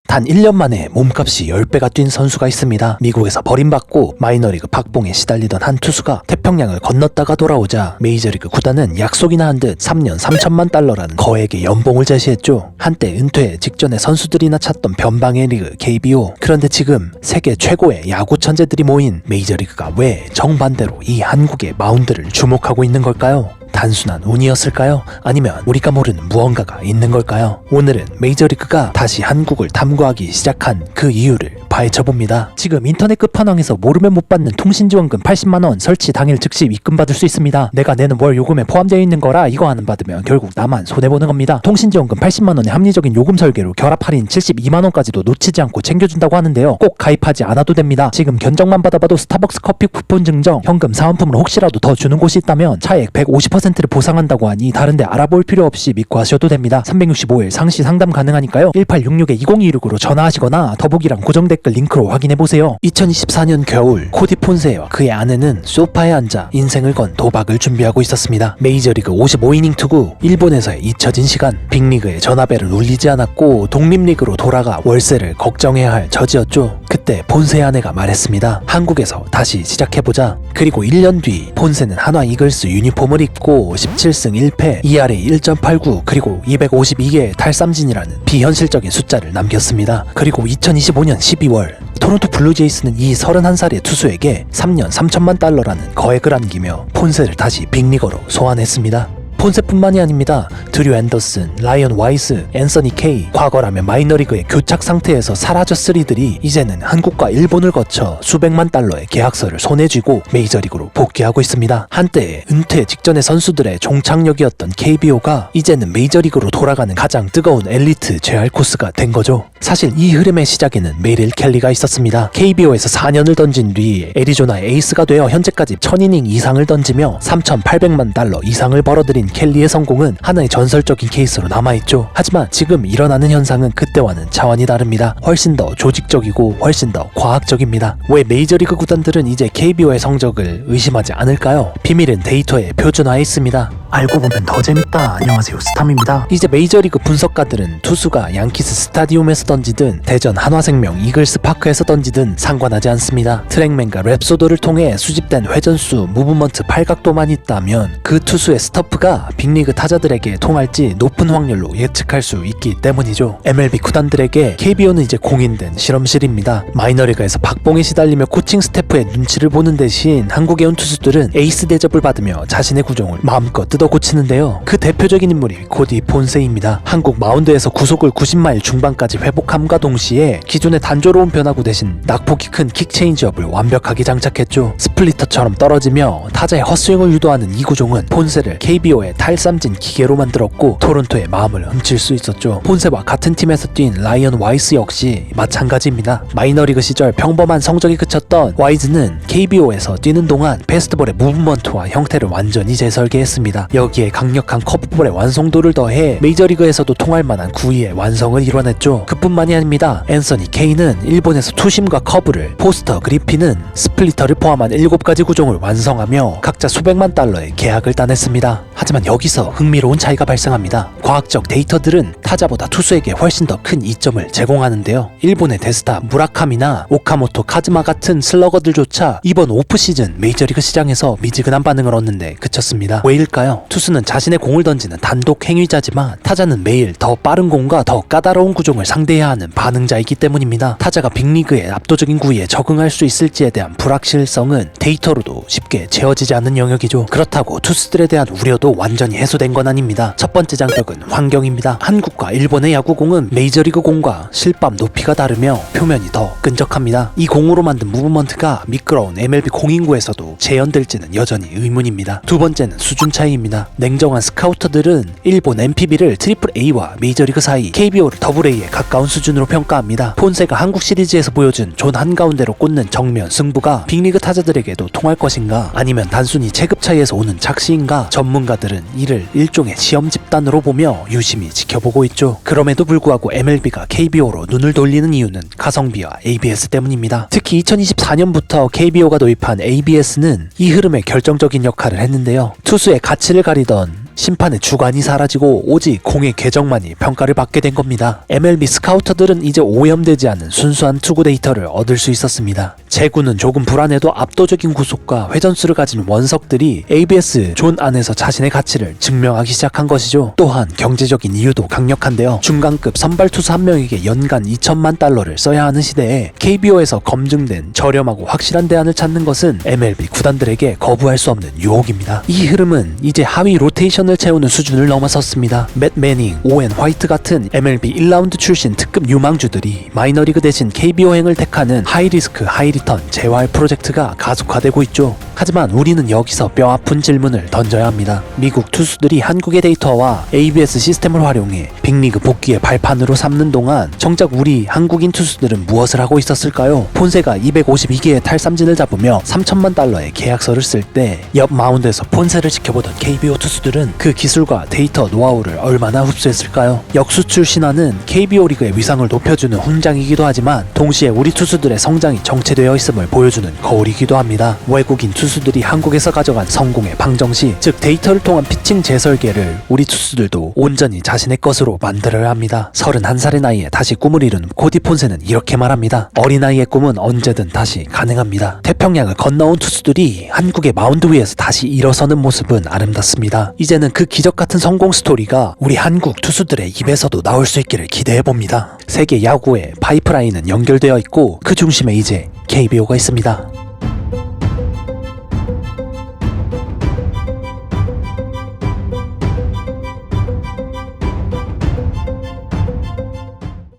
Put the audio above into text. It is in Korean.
단 1년 만에 몸값이 10배가 뛴 선수가 있습니다. 미국에서 버림받고 마이너리그 박봉에 시달리던 한 투수가 태평양을 건넜다가 돌아오자 메이저리그 구단은 약속이나 한 듯 3년 3천만 달러라는 거액의 연봉을 제시했죠. 한때 은퇴 직전에 선수들이나 찾던 변방의 리그 KBO. 그런데 지금 세계 최고의 야구 천재들이 모인 메이저리그가 왜 정반대로 이 한국의 마운드를 주목하고 있는 걸까요? 단순한 운이었을까요? 아니면 우리가 모르는 무언가가 있는 걸까요? 오늘은 메이저리그가 다시 한국을 탐구하기 시작한 그 이유를 파헤쳐봅니다. 지금 인터넷 끝판왕에서 모르면 못 받는 통신지원금 80만원 설치 당일 즉시 입금받을 수 있습니다. 내가 내는 월 요금에 포함되어 있는 거라 이거 안 받으면 결국 나만 손해보는 겁니다. 통신지원금 80만원의 합리적인 요금 설계로 결합 할인 72만원까지도 놓치지 않고 챙겨준다고 하는데요. 꼭 가입하지 않아도 됩니다. 지금 견적만 받아봐도 스타벅스 커피 쿠폰 증정, 현금 사은품으로 혹시라도 더 주는 곳이 있다면 차액 150%를 보상한다고 하니 다른데 알아볼 필요 없이 믿고 하셔도 됩니다. 365일 상시 상담 가능하니까요. 1866-2026으로 전화하시거나 더보기랑 고정 댓글 링크로 확인해보세요. 2024년 겨울 코디 폰세와 그의 아내는 소파에 앉아 인생을 건 도박을 준비하고 있었습니다. 메이저리그 55이닝 투구, 일본에서의 잊혀진 시간, 빅리그의 전화벨을 울리지 않았고 독립리그로 돌아가 월세를 걱정해야 할 처지였죠. 그때 폰세의 아내가 말했습니다. 한국에서 다시 시작해보자. 그리고 1년 뒤 폰세는 한화 이글스 유니폼을 입고 17승 1패, ERA 1.89 그리고 252개의 탈삼진이라는 비현실적인 숫자를 남겼습니다. 그리고 2025년 12월 토론토 블루제이스는 이 31살의 투수에게 3년 3천만 달러라는 거액을 안기며 폰세를 다시 빅리거로 소환했습니다. 폰세뿐만이 아닙니다. 드류 앤더슨, 라이언 와이스, 앤서니 케이, 과거라면 마이너리그의 교착 상태에서 사라졌으리들이 이제는 한국과 일본을 거쳐 수백만 달러의 계약서를 손에 쥐고 메이저리그로 복귀하고 있습니다. 한때 은퇴 직전의 선수들의 종착역이었던 KBO가 이제는 메이저리그로 돌아가는 가장 뜨거운 엘리트 재활 코스가 된 거죠. 사실 이 흐름의 시작에는 메릴 켈리가 있었습니다. KBO에서 4년을 던진 뒤 애리조나의 에이스가 되어 현재까지 1000이닝 이상을 던지며 3,800만 달러 이상을 벌어들인 켈리의 성공은 하나의 전설적인 케이스로 남아있죠. 하지만 지금 일어나는 현상은 그때와는 차원이 다릅니다. 훨씬 더 조직적이고 훨씬 더 과학적입니다. 왜 메이저리그 구단들은 이제 KBO의 성적을 의심하지 않을까요? 비밀은 데이터의 표준화에 있습니다. 알고 보면 더 재밌다. 안녕하세요, 스탐입니다. 이제 메이저리그 분석가들은 투수가 양키스 스타디움에서 던지든 대전 한화생명 이글스 파크에서 던지든 상관하지 않습니다. 트랙맨과 랩소도를 통해 수집된 회전수, 무브먼트, 팔각도만 있다면 그 투수의 스터프가 빅리그 타자들에게 통할지 높은 확률로 예측할 수 있기 때문이죠. MLB 구단들에게 KBO는 이제 공인된 실험실입니다. 마이너리그에서 박봉에 시달리며 코칭 스태프의 눈치를 보는 대신 한국에 온 투수들은 에이스 대접을 받으며 자신의 구종을 마음껏 뜯어고치는데요. 그 대표적인 인물이 코디 폰세입니다. 한국 마운드에서 구속을 90마일 중반까지 회복함과 동시에 기존의 단조로운 변화구 대신 낙폭이 큰 킥 체인지업을 완벽하게 장착했죠. 스플리터처럼 떨어지며 타자의 헛스윙을 유도하는 이 구종은 폰세를 KBO의 탈삼진 기계로 만들었고 토론토의 마음을 훔칠 수 있었죠. 폰세와 같은 팀에서 뛴 라이언 와이스 역시 마찬가지입니다. 마이너리그 시절 평범한 성적이 그쳤던 와이즈는 KBO에서 뛰는 동안 베스트볼의 무브먼트와 형태를 완전히 재설계했습니다. 여기에 강력한 커브볼의 완성도를 더해 메이저리그에서도 통할 만한 구위의 완성을 이뤄냈죠. 그뿐만이 아닙니다. 앤서니 케이는 일본에서 투심과 커브를, 포스터, 그리핀은 스플리터를 포함한 7가지 구종을 완성하며 각자 수백만 달러의 계약을 따냈습니다. 하지만 여기서 흥미로운 차이가 발생합니다. 과학적 데이터들은 타자보다 투수에게 훨씬 더 큰 이점을 제공하는데요. 일본의 대스타 무라카미나 오카모토, 카즈마 같은 슬러거들조차 이번 오프시즌 메이저리그 시장에서 미지근한 반응을 얻는데 그쳤습니다. 왜일까요? 투수는 자신의 공을 던지는 단독 행위자지만 타자는 매일 더 빠른 공과 더 까다로운 구종을 상대해야 하는 반응자이기 때문입니다. 타자가 빅리그의 압도적인 구위에 적응할 수 있을지에 대한 불확실성은 데이터로도 쉽게 채워지지 않는 영역이죠. 그렇다고 투수들에 대한 우려도 완전히 해소된 건 아닙니다. 첫 번째 장벽은 환경입니다. 한국과 일본의 야구공은 메이저리그 공과 실밥 높이가 다르며 표면이 더 끈적합니다. 이 공으로 만든 무브먼트가 미끄러운 MLB 공인구에서도 재현될지는 여전히 의문입니다. 두 번째는 수준 차이입니다. 냉정한 스카우터들은 일본 NPB를 트리플 A와 메이저리그 사이, KBO를 더블 A에 가까운 수준으로 평가합니다. 폰세가 한국 시리즈에서 보여준 존 한가운데로 꽂는 정면 승부가 빅리그 타자들에게도 통할 것인가, 아니면 단순히 체급 차이에서 오는 착시인가, 전문가들은 이를 일종의 시험 집단으로 보며 유심히 지켜보고 있죠. 그럼에도 불구하고 MLB가 KBO로 눈을 돌리는 이유는 가성비와 ABS 때문입니다. 특히 2024년부터 KBO가 도입한 ABS는 이 흐름에 결정적인 역할을 했는데요. 투수의 가치를 가리던 심판의 주관이 사라지고 오직 공의 궤적만이 평가를 받게 된 겁니다. MLB 스카우터들은 이제 오염되지 않은 순수한 투구 데이터를 얻을 수 있었습니다. 제구는 조금 불안해도 압도적인 구속과 회전수를 가진 원석들이 ABS 존 안에서 자신의 가치를 증명하기 시작한 것이죠. 또한 경제적인 이유도 강력한데요. 중간급 선발 투수 한 명에게 연간 2천만 달러를 써야 하는 시대에 KBO에서 검증된 저렴하고 확실한 대안을 찾는 것은 MLB 구단들에게 거부할 수 없는 유혹입니다. 이 흐름은 이제 하위 로테이션을 채우는 수준을 넘어섰습니다. 맷 매닝, 오웬 화이트 같은 MLB 1라운드 출신 특급 유망주들이 마이너리그 대신 KBO행을 택하는 하이리스크 하이리턴 재활 프로젝트가 가속화되고 있죠. 하지만 우리는 여기서 뼈아픈 질문을 던져야 합니다. 미국 투수들이 한국의 데이터와 ABS 시스템을 활용해 빅리그 복귀의 발판으로 삼는 동안 정작 우리 한국인 투수들은 무엇을 하고 있었을까요? 폰세가 252개의 탈삼진을 잡으며 3천만 달러의 계약서를 쓸 때 옆 마운드에서 폰세를 지켜보던 KBO 투수들은 그 기술과 데이터 노하우를 얼마나 흡수했을까요? 역수출 신화는 KBO 리그의 위상을 높여주는 훈장이기도 하지만 동시에 우리 투수들의 성장이 정체되어 있음을 보여주는 거울이기도 합니다. 외국인 투수들이 한국에서 가져간 성공의 방정시, 즉 데이터를 통한 피칭 재설계를 우리 투수들도 온전히 자신의 것으로 만들어야 합니다. 31살의 나이에 다시 꿈을 이루는 코디 폰세는 이렇게 말합니다. 어린아이의 꿈은 언제든 다시 가능합니다. 태평양을 건너온 투수들이 한국의 마운드 위에서 다시 일어서는 모습은 아름답습니다. 이제는 그 기적 같은 성공 스토리가 우리 한국 투수들의 입에서도 나올 수 있기를 기대해봅니다. 세계 야구의 파이프라인은 연결되어 있고 그 중심에 이제 KBO가 있습니다.